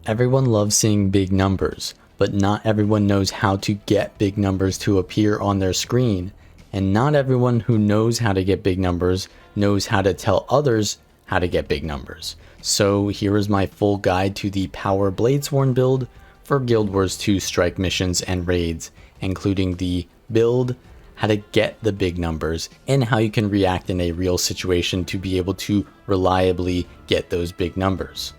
Everyone loves seeing big numbers, but not everyone knows how to get big numbers to appear on their screen, and not everyone who knows how to get big numbers knows how to tell others how to get big numbers. So here is my full guide to the Power Bladesworn build for Guild Wars 2 strike missions and raids, including the build, how to get the big numbers, and how you can react in a real situation to be able to reliably get those big numbers.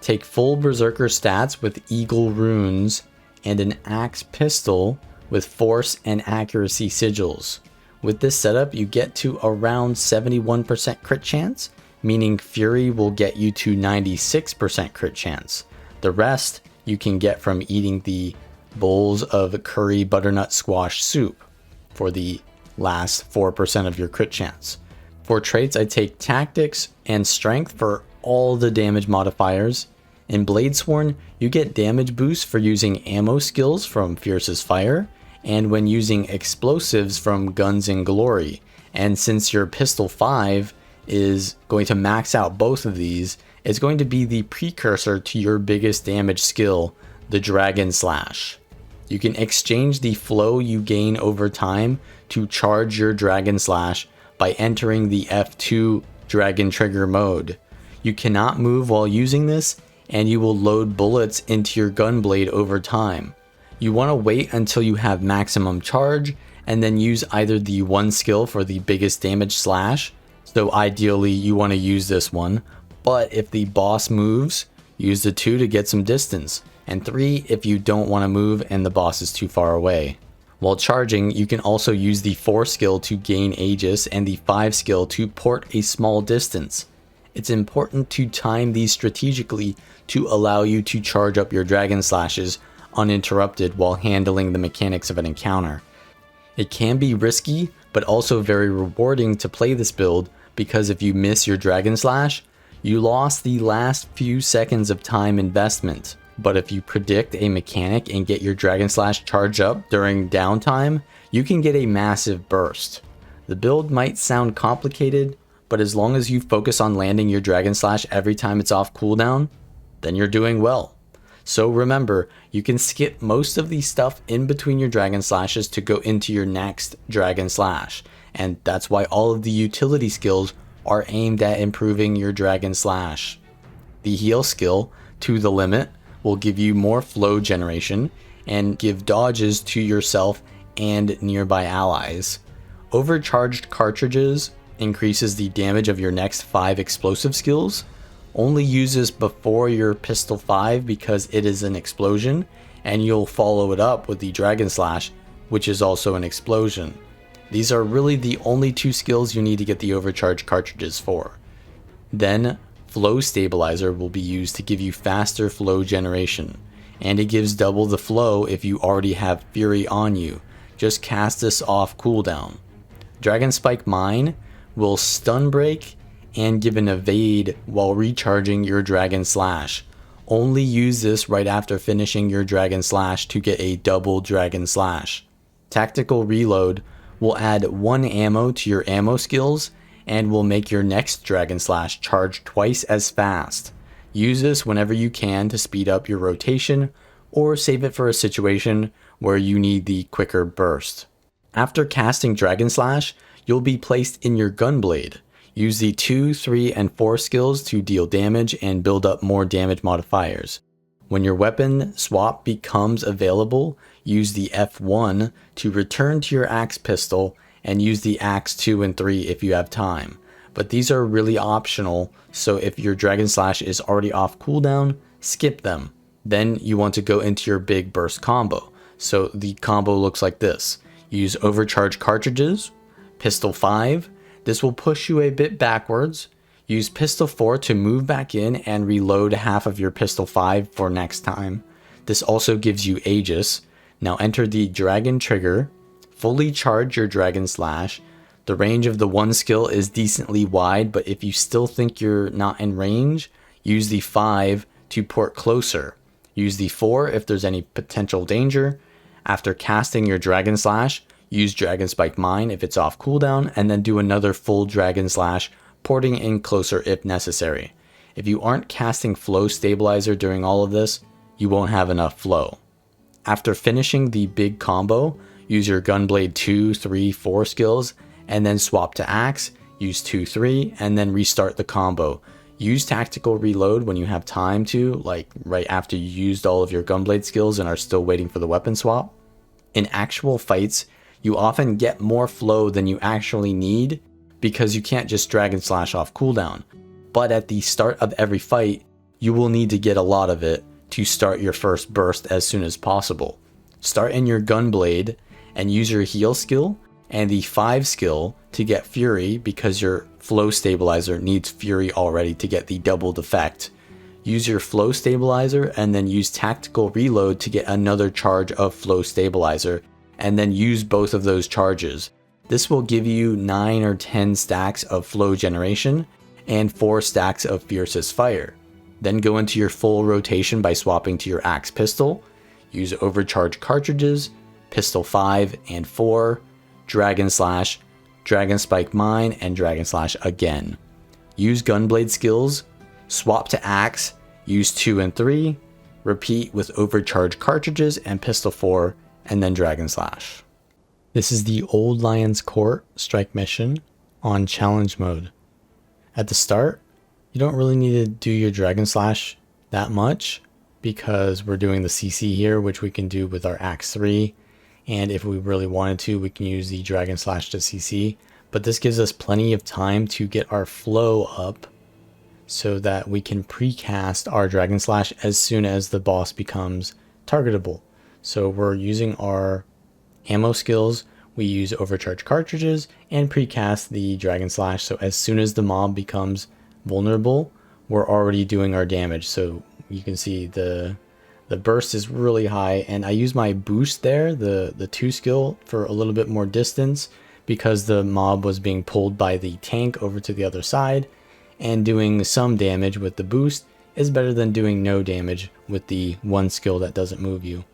Take full Berserker stats with Eagle runes and an axe pistol with force and accuracy sigils. With this setup, you get to around 71% crit chance, meaning Fury will get you to 96% crit chance. The rest you can get from eating the bowls of curry butternut squash soup for the last 4% of your crit chance. For traits, I take tactics and strength for all the damage modifiers. In Bladesworn, you get damage boosts for using ammo skills from Fierce's Fire, and when using explosives from Guns and Glory. And since your Pistol 5 is going to max out both of these, it's going to be the precursor to your biggest damage skill, the Dragon Slash. You can exchange the flow you gain over time to charge your Dragon Slash by entering the F2 Dragon Trigger mode. You cannot move while using this, and you will load bullets into your gunblade over time. You want to wait until you have maximum charge, and then use either the 1 skill for the biggest damage slash, so ideally you want to use this one, but if the boss moves, use the 2 to get some distance, and 3 if you don't want to move and the boss is too far away. While charging, you can also use the 4 skill to gain Aegis and the 5 skill to port a small distance. It's important to time these strategically to allow you to charge up your Dragon Slashes uninterrupted while handling the mechanics of an encounter. It can be risky, but also very rewarding to play this build, because if you miss your Dragon Slash, you lost the last few seconds of time investment. But if you predict a mechanic and get your Dragon Slash charged up during downtime, you can get a massive burst. The build might sound complicated, but as long as you focus on landing your Dragon Slash every time it's off cooldown, then you're doing well. So remember, you can skip most of the stuff in between your Dragon Slashes to go into your next Dragon Slash, and that's why all of the utility skills are aimed at improving your Dragon Slash. The heal skill, To the Limit, will give you more flow generation and give dodges to yourself and nearby allies. Overcharged cartridges increases the damage of your next 5 explosive skills. Only use this before your Pistol 5 because it is an explosion, and you'll follow it up with the Dragon Slash, which is also an explosion. These are really the only 2 skills you need to get the overcharged cartridges for. Then, Flow Stabilizer will be used to give you faster flow generation, and it gives double the flow if you already have Fury on you. Just cast this off cooldown. Dragon Spike Mine will stun break and give an evade while recharging your Dragon Slash. Only use this right after finishing your Dragon Slash to get a double Dragon Slash. Tactical Reload will add 1 ammo to your ammo skills and will make your next Dragon Slash charge twice as fast. Use this whenever you can to speed up your rotation, or save it for a situation where you need the quicker burst. After casting Dragon Slash, you'll be placed in your Gunblade. Use the 2, 3, and 4 skills to deal damage and build up more damage modifiers. When your weapon swap becomes available, use the F1 to return to your axe pistol and use the axe 2 and 3 if you have time. But these are really optional, so if your Dragon Slash is already off cooldown, skip them. Then you want to go into your big burst combo. So the combo looks like this. Use overcharged cartridges, Pistol 5, this will push you a bit backwards. Use Pistol 4 to move back in and reload half of your Pistol 5 for next time. This also gives you Aegis. Now enter the Dragon Trigger, fully charge your Dragon Slash. The range of the 1 skill is decently wide, but if you still think you're not in range, use the 5 to port closer. Use the 4 if there's any potential danger. After casting your Dragon Slash, use Dragon Spike Mine if it's off cooldown, and then do another full Dragon Slash, porting in closer if necessary. If you aren't casting flow stabilizer during all of this, you won't have enough flow. After finishing the big combo, use your Gunblade 2, 3, 4 skills, and then swap to Axe, use 2, 3, and then restart the combo. Use tactical reload when you have time to, like right after you used all of your Gunblade skills and are still waiting for the weapon swap. In actual fights, you often get more flow than you actually need because you can't just Dragon Slash off cooldown. But at the start of every fight, you will need to get a lot of it to start your first burst as soon as possible. Start in your Gunblade and use your heal skill and the 5 skill to get Fury because your flow stabilizer needs Fury already to get the doubled effect. Use your flow stabilizer and then use tactical reload to get another charge of flow stabilizer, and then use both of those charges. This will give you 9 or 10 stacks of flow generation and 4 stacks of fiercest fire. Then go into your full rotation by swapping to your Axe pistol. Use overcharge cartridges, pistol 5 and 4, Dragon Slash, Dragon Spike Mine, and Dragon Slash again. Use Gunblade skills, swap to Axe, use 2 and 3, repeat with overcharge cartridges and pistol 4, and then Dragon Slash. This is the Old Lion's Court strike mission on challenge mode. At the start, you don't really need to do your Dragon Slash that much because we're doing the CC here, which we can do with our Axe 3. And if we really wanted to, we can use the Dragon Slash to CC. But this gives us plenty of time to get our flow up so that we can precast our Dragon Slash as soon as the boss becomes targetable. So we're using our ammo skills, we use overcharge cartridges and precast the Dragon Slash. So as soon as the mob becomes vulnerable, we're already doing our damage. So you can see the burst is really high, and I use my boost there, the 2 skill, for a little bit more distance because the mob was being pulled by the tank over to the other side, and doing some damage with the boost is better than doing no damage with the 1 skill that doesn't move you.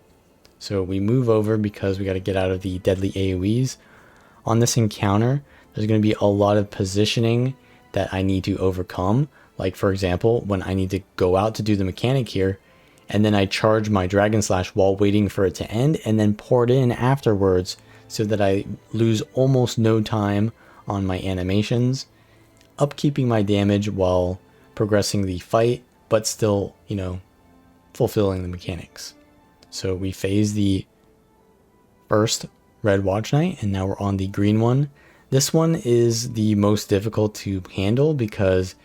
So we move over because we got to get out of the deadly AoEs. On this encounter, there's going to be a lot of positioning that I need to overcome. Like for example, when I need to go out to do the mechanic here, and then I charge my Dragon Slash while waiting for it to end, and then pour it in afterwards so that I lose almost no time on my animations, upkeeping my damage while progressing the fight, but still, fulfilling the mechanics. So we phase the first red watch night, and now we're on the green one. This one is the most difficult to handle because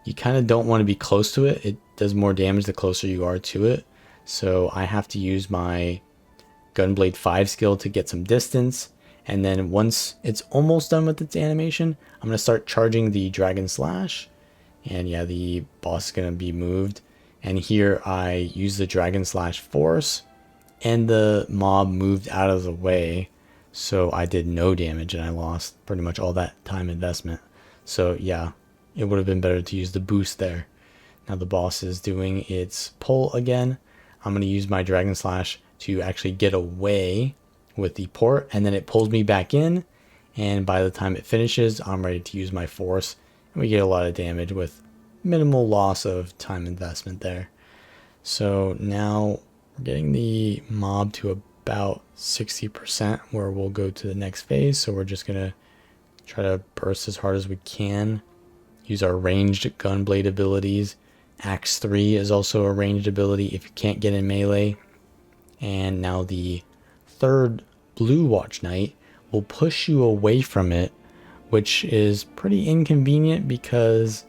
you kind of don't want to be close to it. It does more damage the closer you are to it. So I have to use my Gunblade 5 skill to get some distance. And then once it's almost done with its animation, I'm going to start charging the Dragon Slash. And yeah, the boss is going to be moved. And here I use the Dragon Slash force, and the mob moved out of the way. So I did no damage and I lost pretty much all that time investment. So yeah, it would have been better to use the boost there. Now the boss is doing its pull again. I'm going to use my Dragon Slash to actually get away with the port, and then it pulls me back in, and by the time it finishes, I'm ready to use my force, and we get a lot of damage with minimal loss of time investment there. So now we're getting the mob to about 60% where we'll go to the next phase. So we're just going to try to burst as hard as we can, use our ranged Gunblade abilities. Axe 3 is also a ranged ability if you can't get in melee. And now the third blue watch night will push you away from it, which is pretty inconvenient because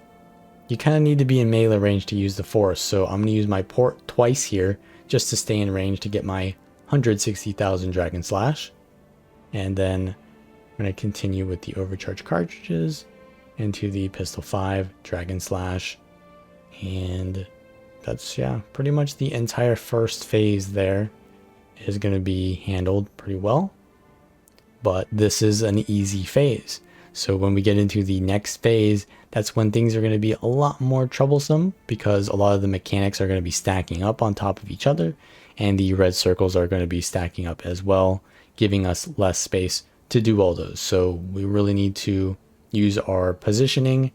you kind of need to be in melee range to use the force. So I'm going to use my port twice here just to stay in range to get my 160,000 Dragon Slash. And then I'm going to continue with the overcharge cartridges into the pistol 5 Dragon Slash. And that's, yeah, pretty much the entire first phase there is going to be handled pretty well. But this is an easy phase. So when we get into the next phase, that's when things are going to be a lot more troublesome because a lot of the mechanics are going to be stacking up on top of each other, and the red circles are going to be stacking up as well, giving us less space to do all those. So we really need to use our positioning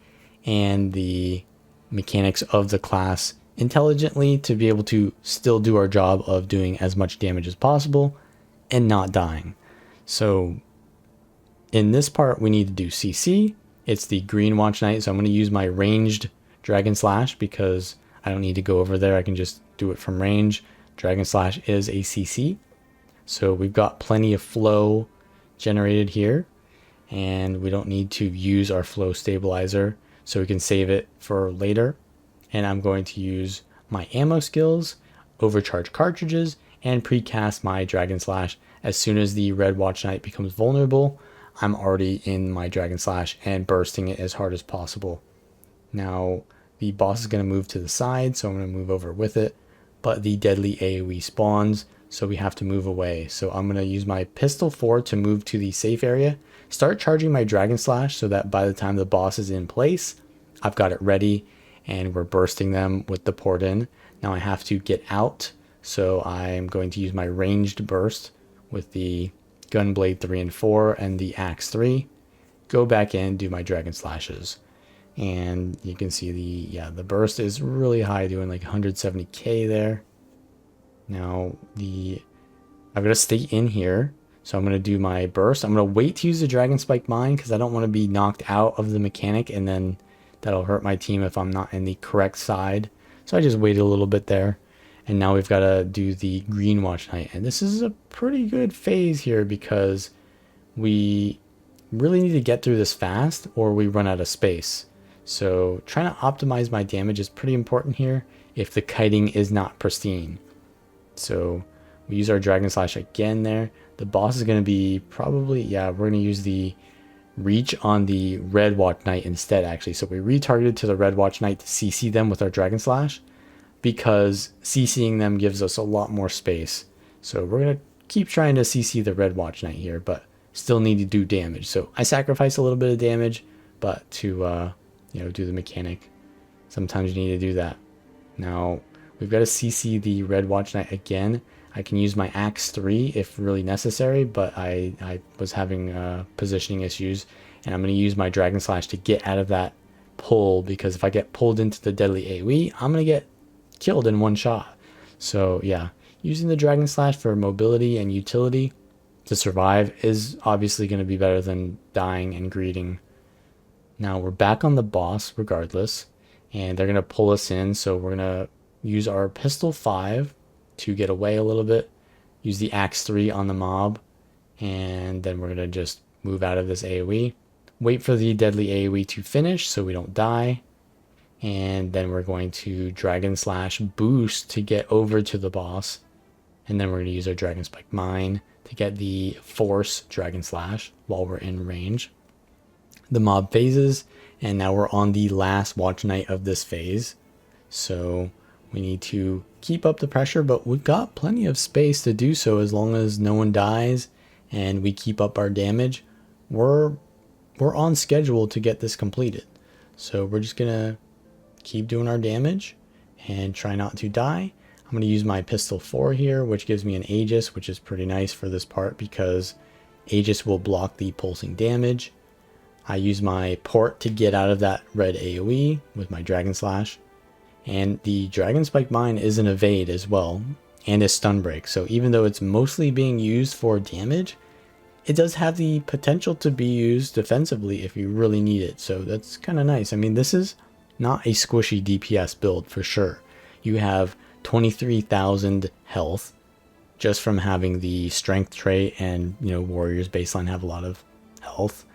and the mechanics of the class intelligently to be able to still do our job of doing as much damage as possible and not dying. So in this part, we need to do CC. It's the green Watch Knight, so I'm going to use my ranged Dragon Slash because I don't need to go over there. I can just do it from range. Dragon Slash is a CC. So we've got plenty of flow generated here, and we don't need to use our flow stabilizer, so we can save it for later. And I'm going to use my ammo skills, overcharge cartridges, and precast my Dragon Slash. As soon as the red Watch Knight becomes vulnerable, I'm already in my Dragon Slash and bursting it as hard as possible. Now, the boss is going to move to the side, so I'm going to move over with it, but the deadly AoE spawns, so we have to move away. So I'm going to use my pistol 4 to move to the safe area, start charging my Dragon Slash so that by the time the boss is in place, I've got it ready and we're bursting them with the port in. Now I have to get out, so I'm going to use my ranged burst with the Gunblade 3 and 4 and the Axe 3, go back in, do my Dragon Slashes. And you can see the burst is really high, doing like 170k there. Now I've got to stay in here, so I'm going to do my burst. I'm going to wait to use the Dragon Spike Mine because I don't want to be knocked out of the mechanic, and then that'll hurt my team if I'm not in the correct side. So I just waited a little bit there. And now we've got to do the green Watch Knight. And this is a pretty good phase here because we really need to get through this fast or we run out of space. So trying to optimize my damage is pretty important here if the kiting is not pristine. So we use our Dragon Slash again there. The boss is going to be probably, we're going to use the reach on the red Watch Knight instead actually. So we retargeted to the red Watch Knight to CC them with our Dragon Slash, because CCing them gives us a lot more space. So we're going to keep trying to CC the red Watch Knight here, but still need to do damage. So I sacrifice a little bit of damage, but to do the mechanic, sometimes you need to do that. Now we've got to CC the red Watch Knight again. I can use my Axe 3 if really necessary, but I was having positioning issues, and I'm going to use my Dragon Slash to get out of that pull, because if I get pulled into the deadly AoE, I'm going to get killed in one shot. So yeah, using the Dragon Slash for mobility and utility to survive is obviously going to be better than dying and greeting. Now we're back on the boss regardless, and they're going to pull us in, so we're going to use our pistol 5 to get away a little bit, use the Axe 3 on the mob, and then we're going to just move out of this AoE, wait for the deadly AoE to finish so we don't die, and then we're going to Dragon Slash boost to get over to the boss, and then we're going to use our Dragon Spike Mine to get the Force Dragon Slash while we're in range. The mob phases, and now we're on the last Watch Knight of this phase, so we need to keep up the pressure, but we've got plenty of space to do so as long as no one dies and we keep up our damage. We're on schedule to get this completed, so we're just gonna keep doing our damage and try not to die. I'm going to use my pistol 4 here, which gives me an Aegis, which is pretty nice for this part because Aegis will block the pulsing damage. I use my port to get out of that red AoE with my Dragon Slash, and the Dragon Spike Mine is an evade as well and a stun break, so even though it's mostly being used for damage, it does have the potential to be used defensively if you really need it, so that's kind of nice. I mean, this is not a squishy DPS build for sure. You have 23,000 health just from having the strength trait, and warriors baseline have a lot of health,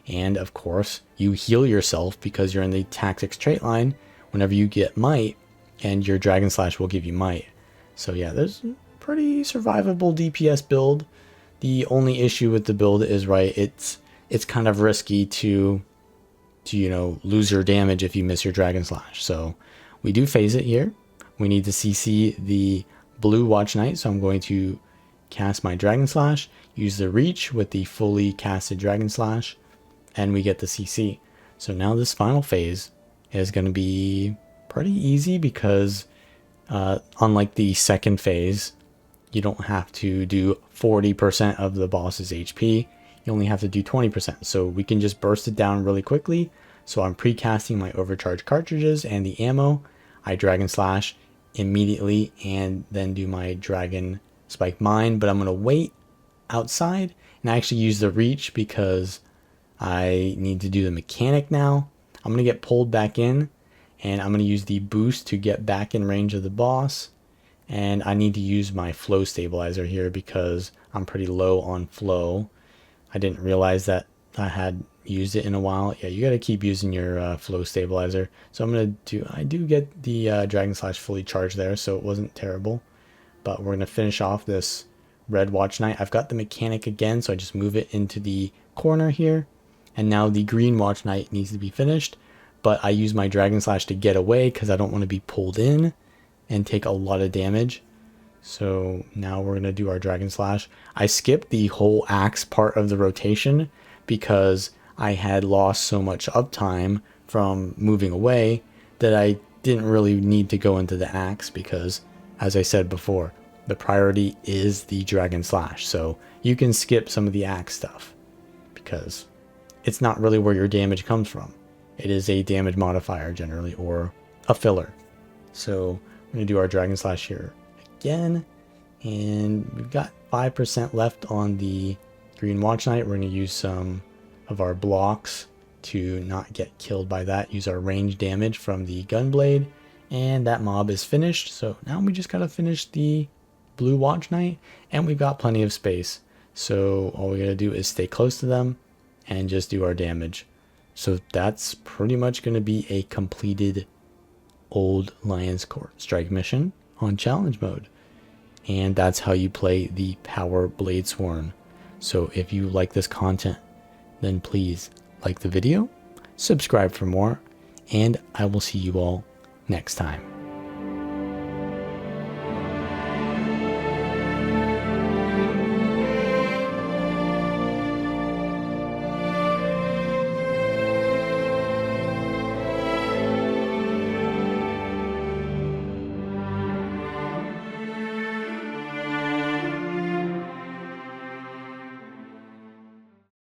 and of course you heal yourself because you're in the tactics trait line whenever you get might, and your Dragon Slash will give you might. So yeah, there's a pretty survivable DPS build. The only issue with the build is it's kind of risky to lose your damage if you miss your Dragon Slash. So we do phase it here. We need to CC the blue Watch Knight, so I'm going to cast my Dragon Slash, use the reach with the fully casted Dragon Slash, and we get the CC. So now this final phase is going to be pretty easy because unlike the second phase, you don't have to do 40% of the boss's HP. You only have to do 20%. So we can just burst it down really quickly, So I'm pre-casting my overcharged cartridges and the ammo. I Dragon Slash immediately and then do my Dragon Spike Mine, but I'm going to wait outside and I actually use the reach because I need to do the mechanic now. I'm going to get pulled back in and I'm going to use the boost to get back in range of the boss. And I need to use my flow stabilizer here because I'm pretty low on flow. I didn't realize that I had used it in a while. Yeah, you got to keep using your flow stabilizer. So I'm going to do, I do get the Dragon Slash fully charged there, so it wasn't terrible. But we're going to finish off this red Watch Knight. I've got the mechanic again, so I just move it into the corner here. And now the green Watch Knight needs to be finished. But I use my Dragon Slash to get away because I don't want to be pulled in and take a lot of damage. So now we're going to do our Dragon Slash. I skipped the whole axe part of the rotation because I had lost so much uptime from moving away that I didn't really need to go into the axe because, as I said before, the priority is the Dragon Slash. So you can skip some of the axe stuff because it's not really where your damage comes from. It is a damage modifier generally, or a filler. So we're going to do our Dragon Slash here again. And we've got 5% left on the green Watch Knight. We're going to use some of our blocks to not get killed by that. Use our range damage from the Gunblade. And that mob is finished. So now we just got to finish the blue Watch Knight. And we've got plenty of space. So all we got to do is stay close to them and just do our damage. So that's pretty much going to be a completed Old Lion's Court strike mission on challenge mode. And that's how you play the Power Bladesworn. So if you like this content, then please like the video, subscribe for more, and I will see you all next time.